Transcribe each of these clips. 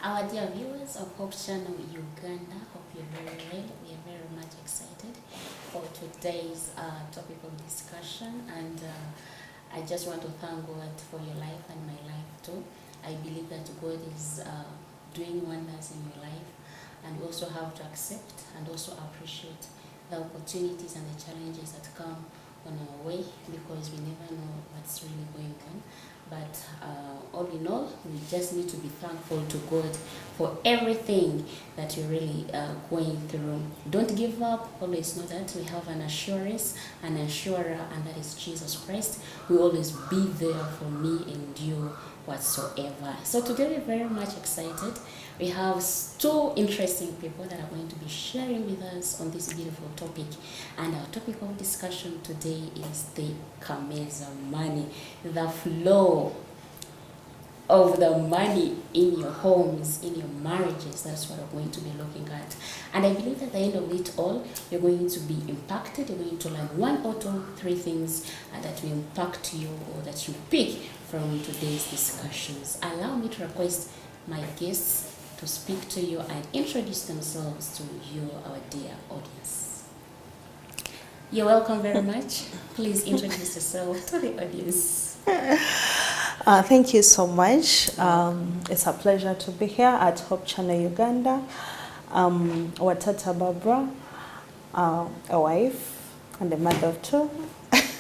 Our dear viewers of Hope Channel Uganda, hope you're very well. We are very much excited for today's topic of discussion, and I just want to thank God for your life and my life too. I believe that God is doing wonders in your life, and we also have to accept and also appreciate the opportunities and the challenges that come on our way, because we never know what's really going on. But all in all, we just need to be thankful to God for everything that you're really going through. Don't give up. Always know that we have an assurance, an assurer, and that is Jesus Christ. Will always be there for me and you whatsoever. So today we're very much excited. We have two interesting people that are going to be sharing with us on this beautiful topic. And our topic of discussion today is the Kameza money, the flow of the money in your homes, in your marriages. That's what we're going to be looking at. And I believe at the end of it all, you're going to be impacted. You're going to learn one or two, three things that will impact you or that you pick from today's discussions. Allow me to request my guests to speak to you and introduce themselves to you, our dear audience. You're welcome very much. Please introduce yourself to the audience. Thank you so much. It's a pleasure to be here at Hope Channel Uganda. Watata Barbara, a wife and a mother of two.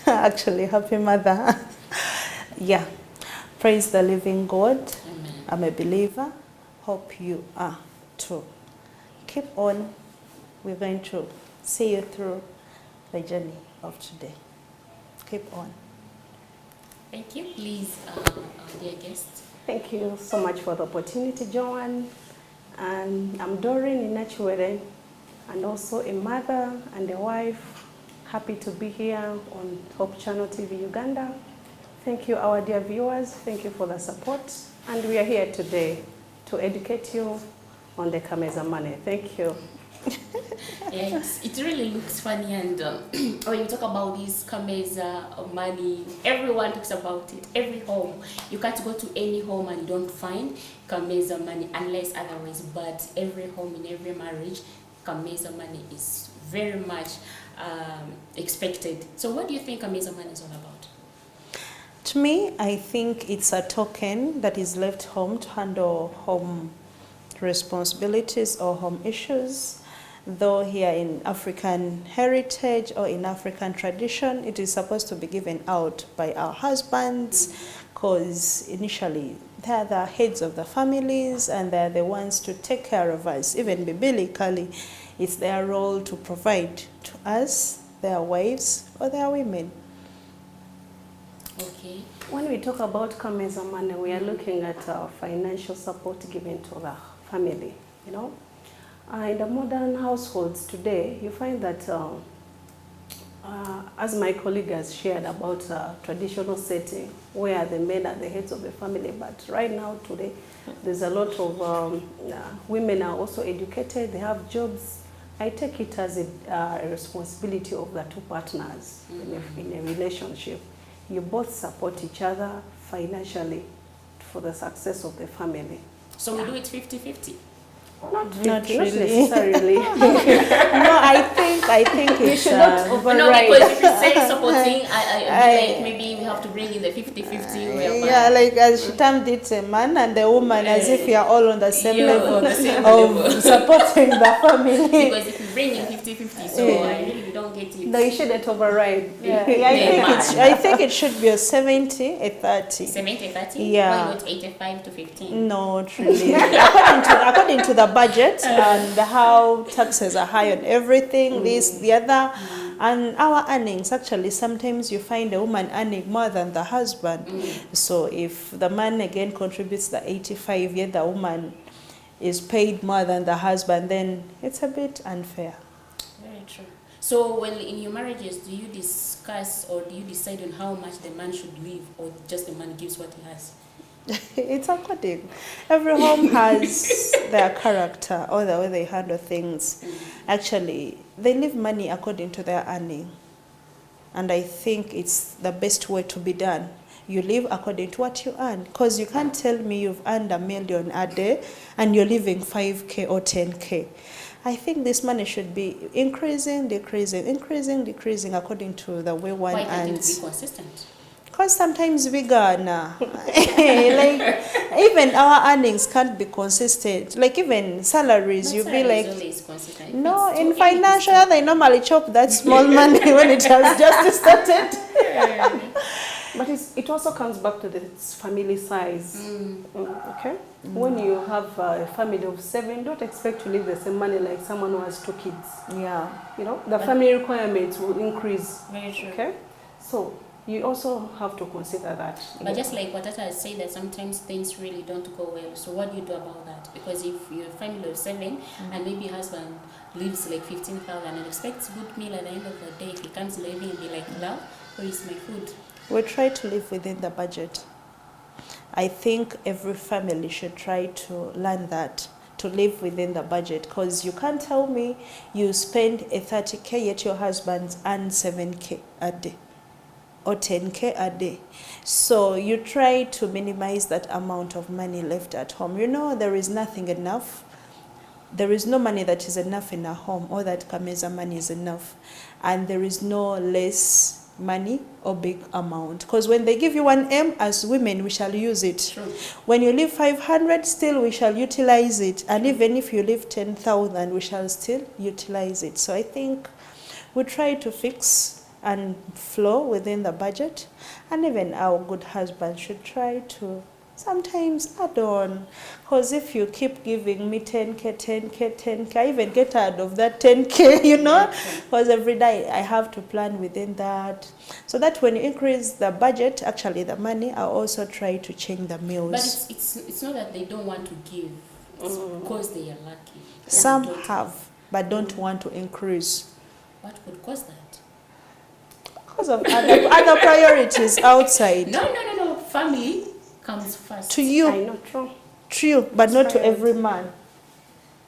Actually, happy mother. Yeah. Praise the living God. Amen. I'm a believer. Hope you are too. Keep on. We're going to see you through the journey of today. Keep on. Thank you. Please, our dear guest. Thank you so much for the opportunity, Joan. And I'm Doreen Inachiwere, and also a mother and a wife. Happy to be here on Hope Channel TV Uganda. Thank you, our dear viewers. Thank you for the support. And we are here today to educate you on the Kameza money. Thank you. Yeah, it really looks funny, and when you talk about this Kameza money, everyone talks about it. Every home, you can't go to any home and you don't find Kameza money unless otherwise. But every home in every marriage, Kameza money is very much expected. So, what do you think Kameza money is all about? To me, I think it's a token that is left home to handle home responsibilities or home issues. Though here in African heritage or in African tradition, it is supposed to be given out by our husbands, because initially they are the heads of the families and they're the ones to take care of us. Even biblically, it's their role to provide to us, their wives or their women. Okay. When we talk about Kameza money, we are looking at financial support given to the family, you know. In the modern households today, you find that, as my colleague has shared about traditional setting, where the men are the heads of the family, but right now today, there's a lot of women are also educated, they have jobs. I take it as a responsibility of the two partners in a relationship. You both support each other financially for the success of the family. So we do it 50-50? Not Not not really. necessarily. No, I think it's No, Right. because if you say supporting, I like maybe we have to bring in the 50-50. yeah, like as she termed it, a man and a woman, as if you are all on the same You're level on the same of level. supporting the family. Because if you bring in 50-50, so I really don't get it. No, you shouldn't override. Yeah, Yeah, I think it should be a 70, a 30. 70-30? Yeah. Why not 85-15? No, really. according to the budget and how taxes are high on everything, this, the other, and our earnings, actually, sometimes you find a woman earning more than the husband. So if the man again contributes the 85, yet the woman is paid more than the husband, then it's a bit unfair. Very true. So, well, in your marriages, do you discuss or do you decide on how much the man should leave, or just the man gives what he has? It's according. Every home has their character or the way they handle things. Actually, they leave money according to their earning. And I think it's the best way to be done. you live according to what you earn. Because you can't tell me you've earned $1 million a day and you're living 5K or 10K. I think this money should be increasing, decreasing according to the way one Why can't it earns. be consistent? Because sometimes we gonna like even our earnings can't be consistent. Like even salaries, But you'll be salary like, is always consistent. If no, it's in 280, financial they normally chop that small money when it has just started. But it also comes back to the family size. Okay? When you have a family of 7, don't expect to leave the same money like someone who has 2 kids. Yeah. You know, the family requirements will increase. Very true. Okay? So you also have to consider that. But just like what I say, that sometimes things really don't go well. So what do you do about that? Because if you're a family of 7 and maybe your husband lives like 15,000 and expects good meal at the end of the day, if he comes living and be like, love, where is my food? We try to live within the budget. I think every family should try to learn that, to live within the budget, because you can't tell me you spend a 30K yet your husband earns 7K a day or 10K a day. So you try to minimize that amount of money left at home. You know, there is nothing enough. There is no money that is enough in a home, or that Kameza money is enough. And there is no less money or big amount, because when they give you 1M, as women we shall use it. True. When you leave 500, still we shall utilize it, and even if you leave 10,000, we shall still utilize it. So I think we try to fix and flow within the budget, and even our good husband should try to sometimes add on, because if you keep giving me 10K, I even get out of that 10K, you know, because every day I have to plan within that. So that when you increase the budget, actually the money, I also try to change the meals. But it's not that they don't want to give. It's because they are lucky. Some They don't have, but don't want to increase What could cause that? because of other priorities outside. No. Family comes first. To you, I know, true, but not to every man.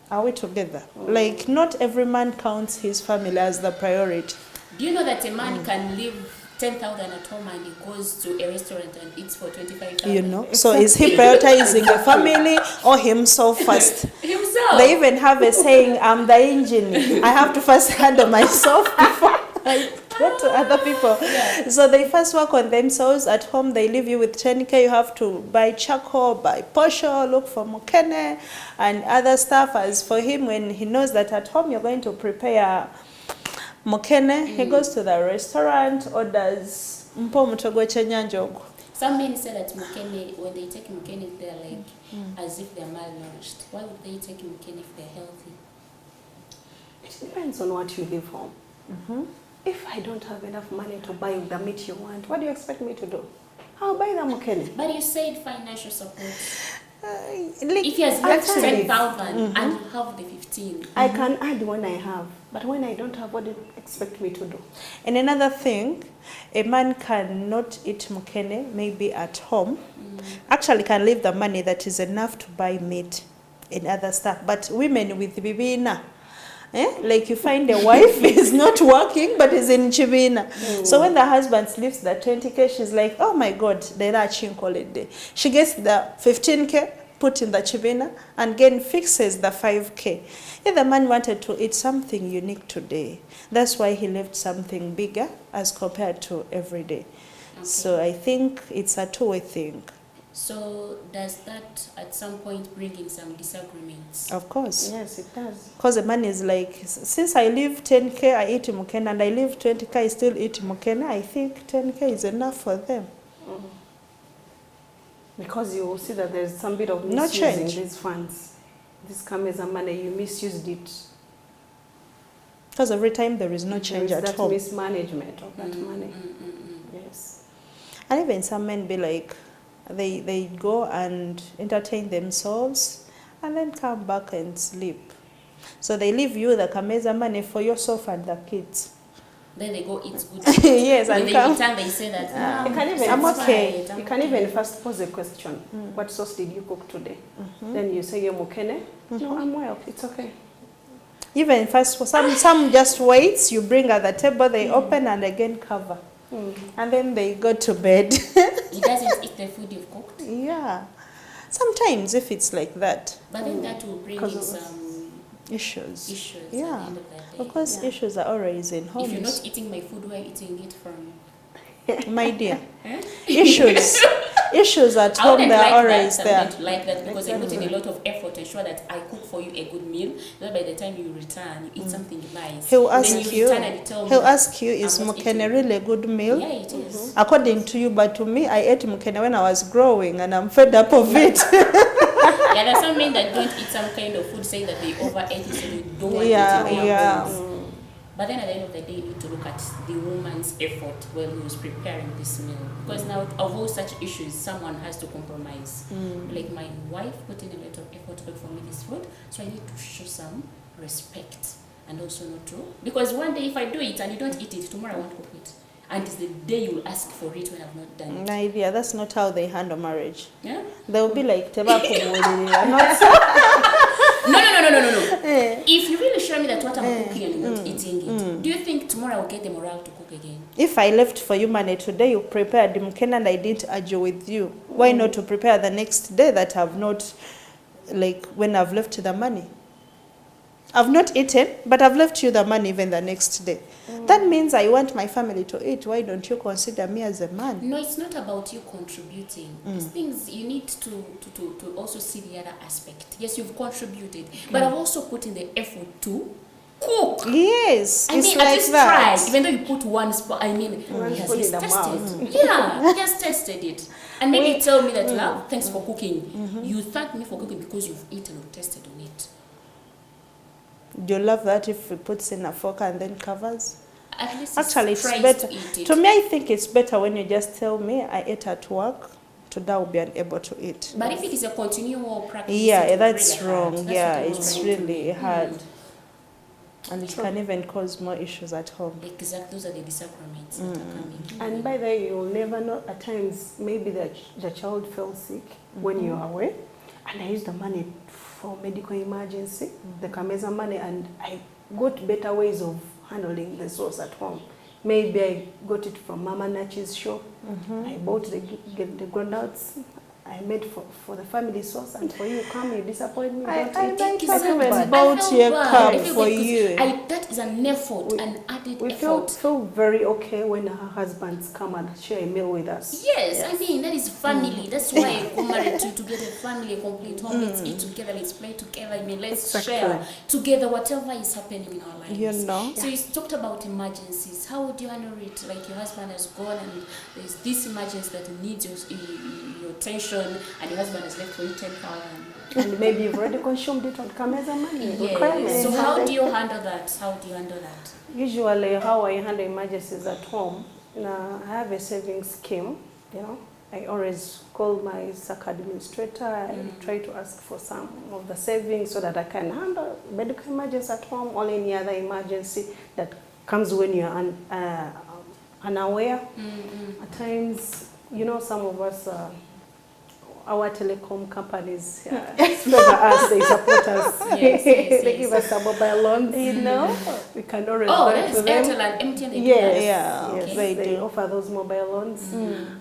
Are we together? Like, not every man counts his family as the priority. Do you know that a man can leave 10,000 at home and he goes to a restaurant and eats for 25,000? You know, so is he prioritizing the family or himself first? Himself. They even have a saying, I'm the engine. I have to first handle myself before I go to other people. Yeah. So they first work on themselves. At home, they leave you with 10K. You have to buy charcoal, buy posho, look for mukene and other stuff. As for him, when he knows that at home you're going to prepare mukene, he goes to the restaurant, orders mpo mutogo chenyanjogo. Some men say that mukene, when they take mukene, they're like as if they're malnourished. Why would they take mukene if they're healthy? It depends on what you live on. If I don't have enough money to buy the meat you want, what do you expect me to do? I'll buy the mukene. But you said financial support. Like, If he has left Actually, 10,000 and you have the 15, I can add when I have, but when I don't have, what do you expect me to do? and another thing, a man cannot eat mukene maybe at home. Actually, can leave the money that is enough to buy meat and other stuff. But women with bibina, like you find a wife is not working but is in chibina. So when the husband sleeps the 20K, she's like, oh my God, they're not holiday. She gets the 15K, put in the chibina, and again fixes the 5K. If the man wanted to eat something unique today, that's why he left something bigger as compared to every day. Okay. So I think it's a two-way thing. So does that at some point bring in some disagreements? Of course. Yes, it does. Because the man is like, since I live 10K, I eat mukena, and I live 20K, I still eat mukena. I think 10K is enough for them. Because you will see that there's some bit of No misusing change. these funds. This Kameza money, you misused it. Because every time there is no There change is at that home. mismanagement of that money. Yes. And even some men be like, they go and entertain themselves and then come back and sleep. So they leave you the Kameza money for yourself and the kids. Then they go eat good. Yes, When and they come. return, they say that, You can even I'm ask- okay. You can even first pose a question. What sauce did you cook today? Then you say, you're mukene? No, I'm well. It's okay. Even first, some just waits, you bring at the table, they open and again cover. And then they go to bed. He doesn't eat the food you've cooked. Yeah. Sometimes if it's like that, But then that will bring in 'Cause of some issues. issues at the Yeah. end of the day. Of course, Yeah. issues are always in If you're homes. not eating my food, where are you eating it from? My dear. Eh? Issues at I home, wouldn't they're like always that. I there. wouldn't like that because I put in a Exactly. lot of effort to ensure that I cook for you a good meal. That by the time you return, you eat something nice. He'll Then ask you return and you tell me he'll that ask you, is I'm not mukene eating. really a good meal? Yeah, it is. According to you, but to me, I ate mukene when I was growing and I'm fed up of it. Yeah, there's some men that don't eat some kind of food, say that they overate it, so they don't want Yeah, it in their yeah. homes. But then at the end of the day, you need to look at the woman's effort while he was preparing this meal. Because now, of all such issues, someone has to compromise. Like my wife put in a lot of effort to cook for me this food, so I need to show some respect and also not to. Because one day, if I do it and you don't eat it, tomorrow I won't cook it. And it's the day you'll ask for it when I've not done it. My dear, that's not how they handle marriage. Yeah? They'll be like, "Teba kumulirira." Not No. Eh. If you really show me that what I'm cooking and you're not eating it, do you think tomorrow I'll get the morale to cook again? If I left for you money today, you prepared mukene and I didn't argue with you. Why not to prepare the next day that I've not, like when I've left the money? I've not eaten, but I've left you the money even the next day. That means I want my family to eat. Why don't you consider me as a man? No, it's not about you contributing. These things you need to also see the other aspect. Yes, you've contributed, but I've also put in the effort to cook. Yes, I it's mean, at like least that. try. Even though you put one spot, I mean, One he has spoon in the tested. Yeah, he has tested it. And maybe tell me that, love, thanks for cooking. You thank me for cooking because you've eaten or tested on it. Do you love that if he puts in a fork and then covers? At least Actually, it's tries better. to eat it. To me, I think it's better when you just tell me I ate at work. Today I'll be unable to eat. But if it is a continual practice, Yeah, it's that's really hard. wrong. That's Yeah, what I was it's trying to really do. hard. And it can even cause more issues at home. Exactly, those are the disagreements that are coming. And by the way, you'll never know, at times, maybe the child fell sick when you're away, and I used the money for medical emergency, the Kameza money, and I got better ways of handling the sauce at home. Maybe I got it from Mama Nachi's shop. I bought the groundnuts. I made for the family sauce, and for you come, you disappoint me. I don't eat. might I have feel even bad. bought I felt your bad. cup I feel for bad 'cause you. that is an effort, an added We effort. feel very okay when our husbands come and share a meal with us. Yes, I mean, that is family. That's why I got married to get a family, a complete home. Let's eat together, let's play together. I mean, let's Exactly. share together whatever is happening in our lives. You know? So you talked about emergencies. How would you handle it? Like your husband has gone and there's this emergency that needs your attention, and your husband has left for you 10,000. And maybe you've already consumed it on Kameza money. Yes. Requirements. So how do you handle that? How do you handle that? Usually, how I handle emergencies at home, I have a savings scheme. You know, I always call my SAC administrator. I try to ask for some of the savings so that I can handle medical emergency at home, or any other emergency that comes when you are unaware. At times, you know, some of us. Our telecom companies favor us, they support us. Yes, They give us some mobile loans. You know? We can always Oh, go that's to them. Airtel and MTN. They do Yes, that. Yeah, yes, they they do. offer those mobile loans.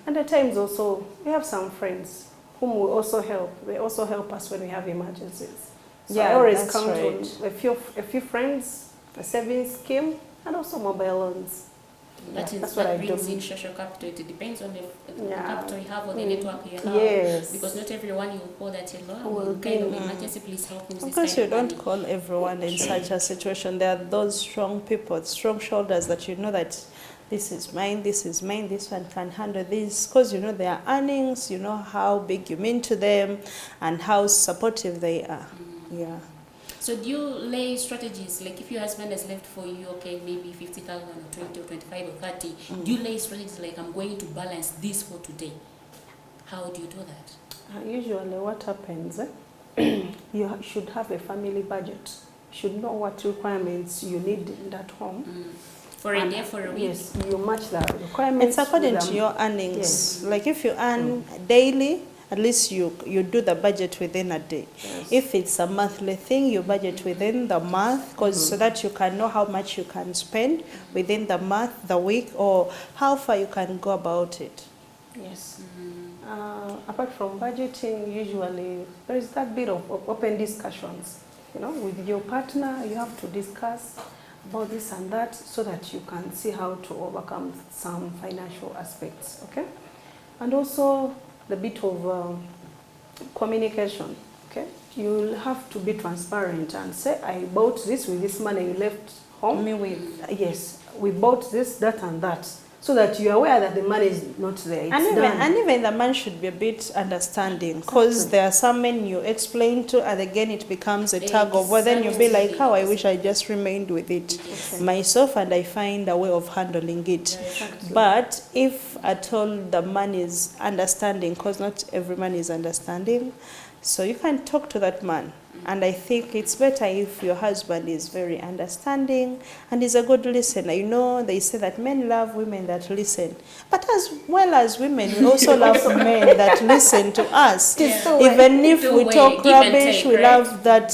And at times also, we have some friends whom will also help. They also help us when we have emergencies. So Yeah, I always that's count right. on a few friends, a savings scheme, and also mobile loans. That, That's what I do. brings in social capital. It depends on the Yeah. capital you have or the network you have. Yes. Because not everyone you call that hello. Will Kind of be. emergency, please help me with Of this course, kind you of don't money. call everyone in such a situation. There are those strong people, strong shoulders that you know that this is mine, this one can handle this. Because you know their earnings, you know how big you mean to them and how supportive they are. Yeah. So do you lay strategies, like if your husband has left for you, okay, maybe 50,000 or 20 or 25 or 30, do you lay strategies like I'm going to balance this for today? How do you do that? Usually what happens, you should have a family budget. You should know what requirements you need in that home. For a day, for a week? Yes, you match the requirements. It's according with to them. your earnings. Yes. Like if you earn daily, at least you do the budget within a day. Yes. If it's a monthly thing, you budget within the month, so that you can know how much you can spend within the month, the week, or how far you can go about it. Yes. Mm. Apart from budgeting, usually there is that bit of open discussions. You know, with your partner, you have to discuss about this and that so that you can see how to overcome some financial aspects. Okay, and also the bit of communication. Okay, you'll have to be transparent and say, I bought this with this money you left home. Me with. Yes, we bought this, that, and that, so that you're aware that the money is not there. It's And done. even the man should be a bit understanding, because Exactly. there are some men you explain to, and again it becomes a tug of war. Then you'll be like, how I wish I just remained with it Okay. myself, and I find a way of handling it. Exactly. But if at all the man is understanding, because not every man is understanding, so you can talk to that man. And I think it's better if your husband is very understanding and is a good listener. You know, they say that men love women that listen. But as well as women, we also love men that listen to us. Yeah. Even if Two we way, talk give and rubbish, take, we right? love that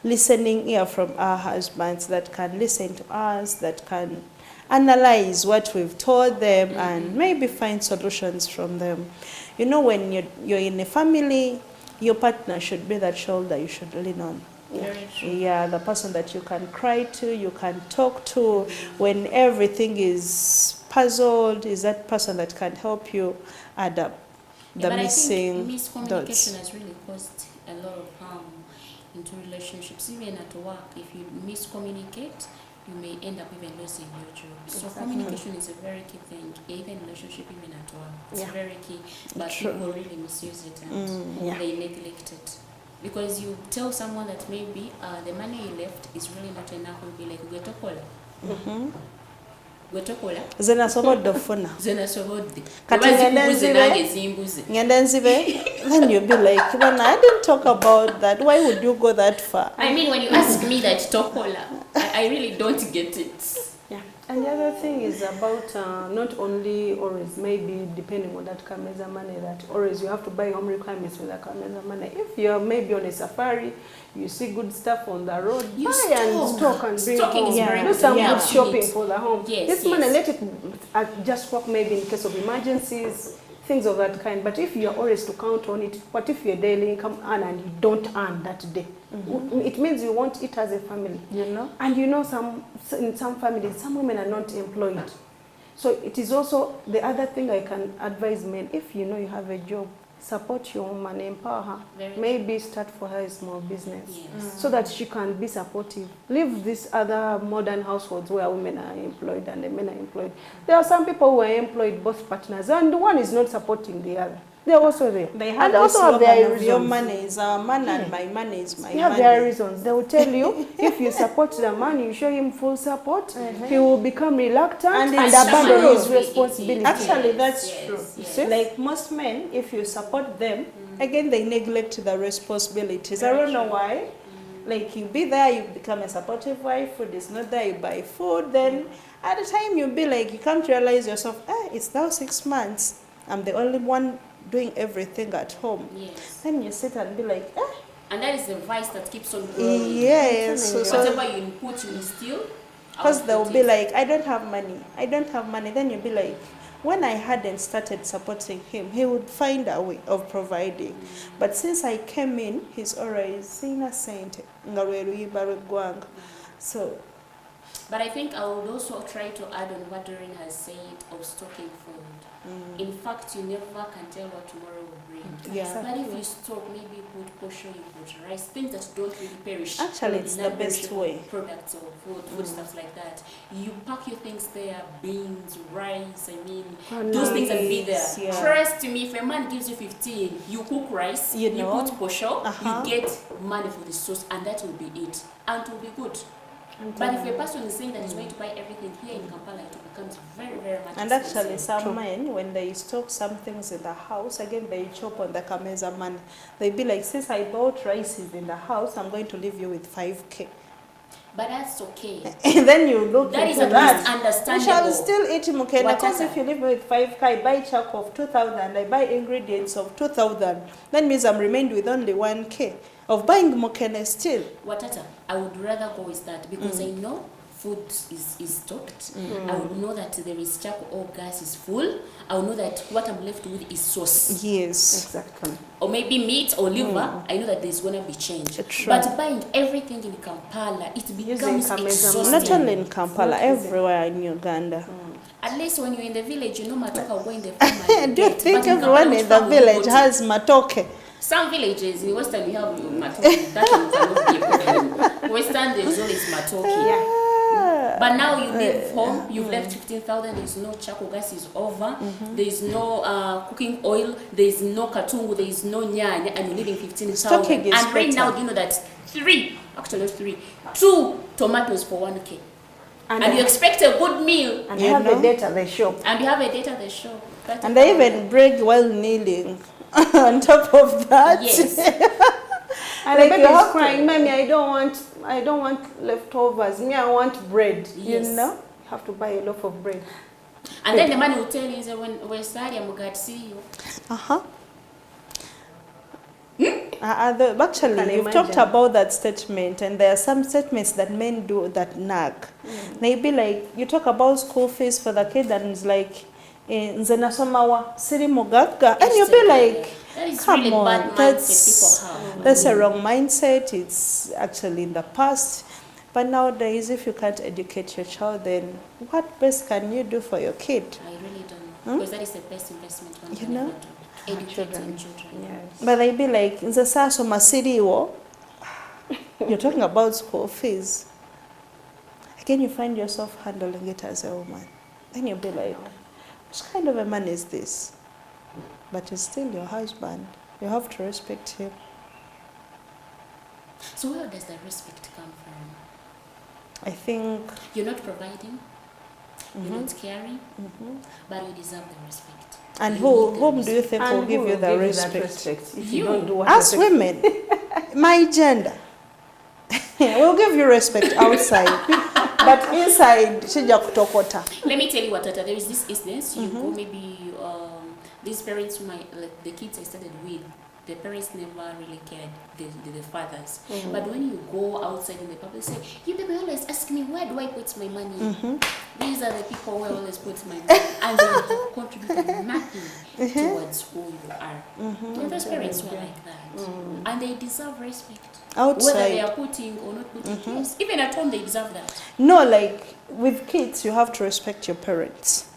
listening ear from our husbands that can listen to us, that can analyze what we've told them and maybe find solutions from them. You know, when you're in a family, your partner should be that shoulder you should lean on. Very true. Yeah, the person that you can cry to, you can talk to when everything is puzzled, is that person that can help you add up the But missing I think miscommunication dots. has really caused a lot of harm into relationships. Even at work, if you miscommunicate, you may end up even losing your job. So Exactly. communication is a very key thing, even relationship, even at work. It's Yeah. very key, but True. people really misuse it and Yeah. they neglect it. Because you tell someone that maybe the money you left is really not enough, will be like, gwetokola. Gwetokola. Ze nasobodde ofuna. Zenasobodde. Kati Kuba ngende zikubuze nzibe. nange zimbuze. Ngenda nzibe, then you'll be like, "Bwana, I didn't talk about that. Why would you go that far?" I mean, when you ask me that tokola, I really don't get it. Yeah. And the other thing is about not only always, maybe depending on that Kameza money, that always you have to buy home requirements with that Kameza money. If you're maybe on a safari, you see good stuff on the road, You buy and stock. stock and bring Stocking home. is very Do good. some Yeah. good shopping for the home. Yes, This money, yes. let it just work maybe in case of emergencies, things of that kind. But if you're always to count on it, what if your daily income earn and you don't earn that day? It means you won't eat as a family. You know? And you know, in some families, some women are not employed. So it is also the other thing I can advise men, if you know you have a job, support your woman, empower her. Very Maybe start for her a small business Yes. so that she can be supportive. Leave these other modern households where women are employed and the men are employed. There are some people who are employed, both partners, and one is not supporting the other. They're also there. They have and this also have their slogan of your reasons. money is our money and my money is my They have money. their reasons. They will tell you if you support the man, you show him full support, he will become reluctant And and, it's abandon true. his responsibility. Actually, that's Yes, true. yes. See? Like most men, if you support them, again they neglect the responsibilities. I don't know why. Like you be there, you become a supportive wife. Food is not there, you buy food. Then at the time you be like, you come to realize yourself, it's now 6 months. I'm the only one doing everything at home. Yes. Then you sit and be like, And that is the vice that keeps on growing. yes. Whatever you input, you will steal. Because they'll be like, I don't have money. I don't have money. Then you'll be like, when I hadn't started supporting him, he would find a way of providing. But since I came in, he's always innocent. So, But I think I would also try to add on what Doreen has said of stocking food. In fact, you never can tell what tomorrow will bring. yeah. But if you stock, maybe you put posho, you put rice, things that don't really perish. Actually, it's the best non-perishable way. Products or food stuff like that. You pack your things there, beans, rice, I mean, those things will be there. Yeah. Trust me, if a man gives you 15, you cook rice, You know. put posho, Uh-huh. you get money for the sauce, and that will be it. And it will be good. But if a person is saying that he's going to buy everything here in Kampala, it becomes very, very much And expensive. actually, some men, when they stock some things in the house, again, they chop on the Kameza money. They be like, since I bought rices in the house, I'm going to leave you with 5K. But that's okay. And then you look That is into at that. least I understandable. shall still eat mukena, because Whatever. if you leave me with 5K, I buy chuck of 2,000, I buy ingredients of 2,000. That means I'm remained with only 1K of buying mukena still. Watata, I would rather go with that because I know food is stocked. I would know that there is charcoal or gas is full. I would know that what I'm left with is sauce. Yes. Exactly. Or maybe meat or liver. I know that there's going to be change. True. But buying everything in Kampala, it becomes Kameza exhausting. Not only in Kampala, Not easy. everywhere in Uganda. At least when you're in the village, you know matoke will go in the farm. And Do you get. think But in everyone Kampala, in the which farm will you village go to? has matoke? Some villages in Western we have matoke. That one cannot be a problem. Western there's always matoke. Yeah. But now you leave home, you've left 15,000, there's no charcoal gas is over, there's no cooking oil, there's no katungu, there's no nyanya, and you're leaving 15,000. Stocking is And right better. now, do you know that two tomatoes for 1K. And you expect a good meal, And You have know? a date at the shop. and you have a date at the shop. And they even break while kneeling. On top of that. Yes. And Like the you baby is have to- crying, Mommy, I don't want leftovers. Me, I want bread. Yes. You know? You have to buy a loaf of bread. And then the man will tell you, say, when sorry, I'm going to see you. Uh-huh. Actually, Can you've imagine. talked about that statement, and there are some statements that men do that nag. Maybe like, you talk about school fees for the kid, and it's like, nze nasomawa siri mugaga, and you'll be like, that is come really on, bad mindset people have. that's a wrong mindset. It's actually in the past. But nowadays, if you can't educate your child, then what best can you do for your kid? I really don't know. Because that is the best investment one You can know? ever do. Educating children. Yes. But they be like, nze sasoma siriwo. You're talking about school fees. Again, you find yourself handling it as a woman. Then you'll be like, what kind of a man is this? But he's still your husband. You have to respect him. So where does the respect come from? I think, You're not providing, you're not caring, but you deserve the respect. and You need the whom do you respect. think And will give who you will the give you respect? that respect if You. you don't do what Us you're women, my gender, we'll give you respect outside, but inside, shija kutokota. Let me tell you what, Tata, there is this instance, you go maybe, these parents who like the kids I started with, the parents never really cared, the fathers. But when you go outside in the public, say, you people always ask me, where do I put my money? These are the people who I always put my money. And they have contributed nothing towards who you are. And those parents were like that. And they deserve respect. Whether they Outside. are putting or not putting. Yes. Even at home, they deserve that. No, like with kids, you have to respect your parents.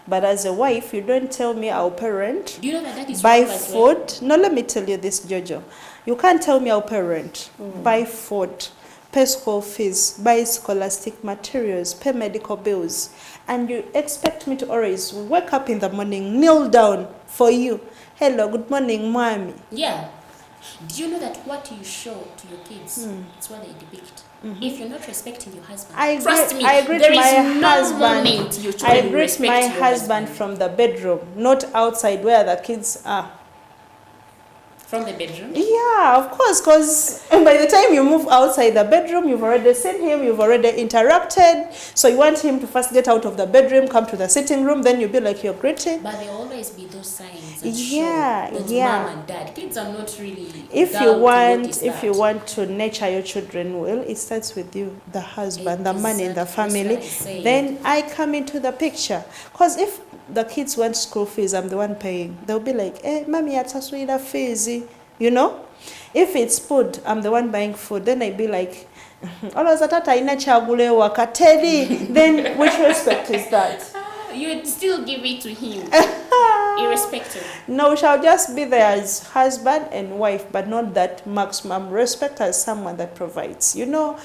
But as a wife, you don't tell me I'll parent, Do you know that that is buy wrong as well? food. No, let me tell you this, Jojo. You can't tell me I'll parent, buy food, pay school fees, buy scholastic materials, pay medical bills, and you expect me to always wake up in the morning, kneel down for you. Hello, good morning, mommy. Yeah. Do you know that what you show to your kids, it's what they depict? If you're not respecting your husband, I trust greet, me, I greet there is my no husband. moment your children I will greet respect my your husband from the bedroom, not outside where the kids are. From the bedroom. Yeah, of course, because by the time you move outside the bedroom, you've already seen him, you've already interacted. So you want him to first get out of the bedroom, come to the sitting room, then you'll be like you're greeting. But there will always be those signs that Yeah, show that yeah. mom and dad, kids are not really If dull you to want, notice if you that. want to nurture your children well, it starts with you, the husband, the man in the Exactly, family. that's what I said. Then I come into the picture. Because if the kids want school fees, I'm the one paying. They'll be like, "Eh, mommy, ataswida fees." You know? If it's food, I'm the one buying food. Then I'd be like, "Always tata ina chagule wakateli." Then which respect is that? You would still give it to him, irrespective. No, we shall just be there as husband and wife, but not that maximum respect as someone that provides. You know,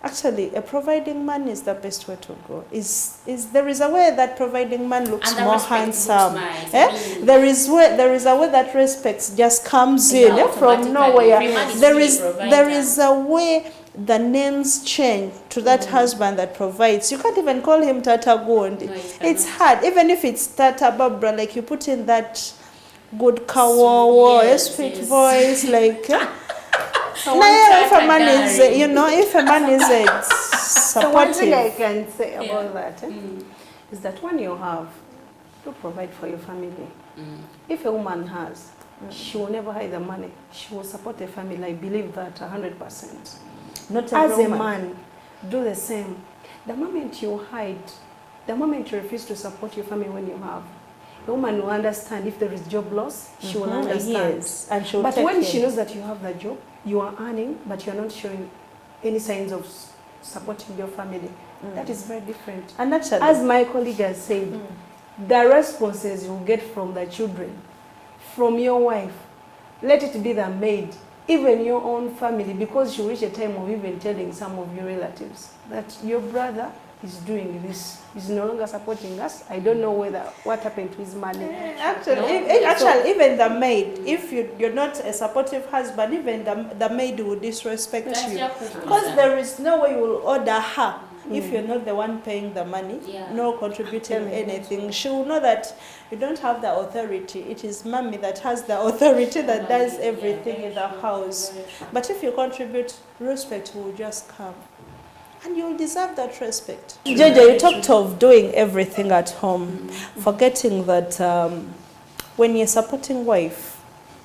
actually, a providing man is the best way to go. Is there is a way that providing man looks And the more respect looks handsome. nice. Eh? I mean- There is a way that respect just comes Yeah, in from automatically. nowhere. Every man is There really is a provider. there is a way the names change to that husband that provides. You can't even call him Tata Gondi. No, you It's cannot. hard, even if it's Tata Barbara, like you put in that good kawawa, Yes, a sweet yes. voice, like. So Now, if a Tata man is, darling. you know, if a man is So one thing I supportive, can say Yeah. about that is that when you have to provide for your family, if a woman has, she will never hide the money. She will support the family. I believe that 100%. not As every a woman. man, do the same. The moment you hide, the moment you refuse to support your family when you have, the woman will understand if there is job loss, she will understand. Yes, and she'll But take when care. she knows that you have the job, you are earning, but you're not showing any signs of supporting your family, that is very different. And actually, As my colleague has said, the responses you get from the children, from your wife, let it be the maid, even your own family, because you reach a time of even telling some of your relatives that your brother is doing this, is no longer supporting us. I don't know what happened to his money. actually, even the maid, if you're not a supportive husband, even the maid will disrespect you. Because there is no way you will order her if you're not the one paying the money, no contributing anything. She will know that you don't have the authority. It is mommy that has the authority that does everything in the house. But if you contribute, respect will just come. And you'll deserve that respect. Jojo, you talked of doing everything at home, forgetting that when you're supporting wife,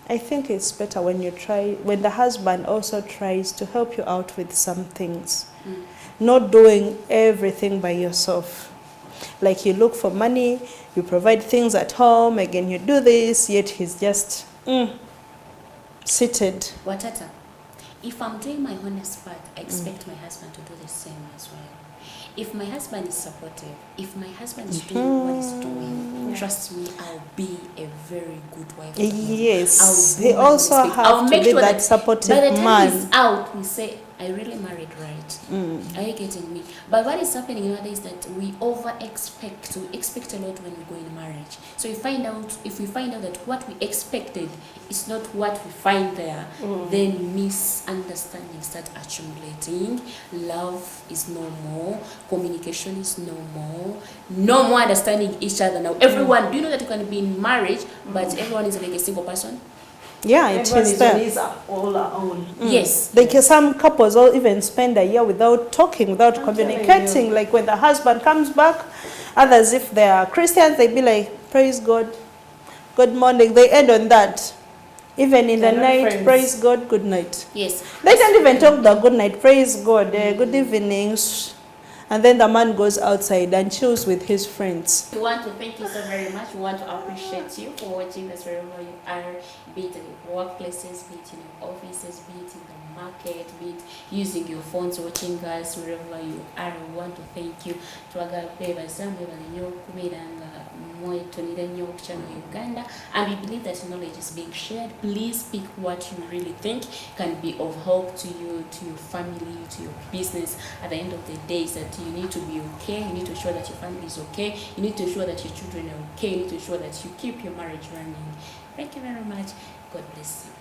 I think it's better when when the husband also tries to help you out with some things. Not doing everything by yourself. Like you look for money, you provide things at home, again you do this, yet he's just seated. Watata, if I'm doing my honest part, I expect my husband to do the same as well. If my husband is supportive, if my husband is doing what he's doing, trust me, I'll be a very good wife. Yes, he also has to be that supportive by the time man. he's out, we say, I really married right. Are you getting me? But what is happening nowadays is that we over-expect. We expect a lot when we go in marriage. So if we find out that what we expected is not what we find there, then misunderstandings start accumulating. Love is no more. Communication is no more. No more understanding each other now. Everyone, do you know that you can be in marriage, but everyone is like a single person? Yeah, it is there. All our own. Yes. Like some couples will even spend a year without talking, without communicating. Like when the husband comes back, others, if they are Christians, they be like, praise God, good morning. They end on that. Even in the night, friends. Praise God, good night. Yes. They don't even talk the good night, praise God, good evenings. And then the man goes outside and chills with his friends. We want to thank you so very much. We want to appreciate you for watching us wherever you are, be it in your workplaces, be it in your offices, be it in the market, be it using your phones, watching us wherever you are. We want to thank you. Uganda, and we believe that knowledge is being shared. Please pick what you really think can be of help to you, to your family, to your business. At the end of the day, is that you need to be okay. You need to ensure that your family is okay. You need to ensure that your children are okay. You need to ensure that you keep your marriage running. Thank you very much. God bless you.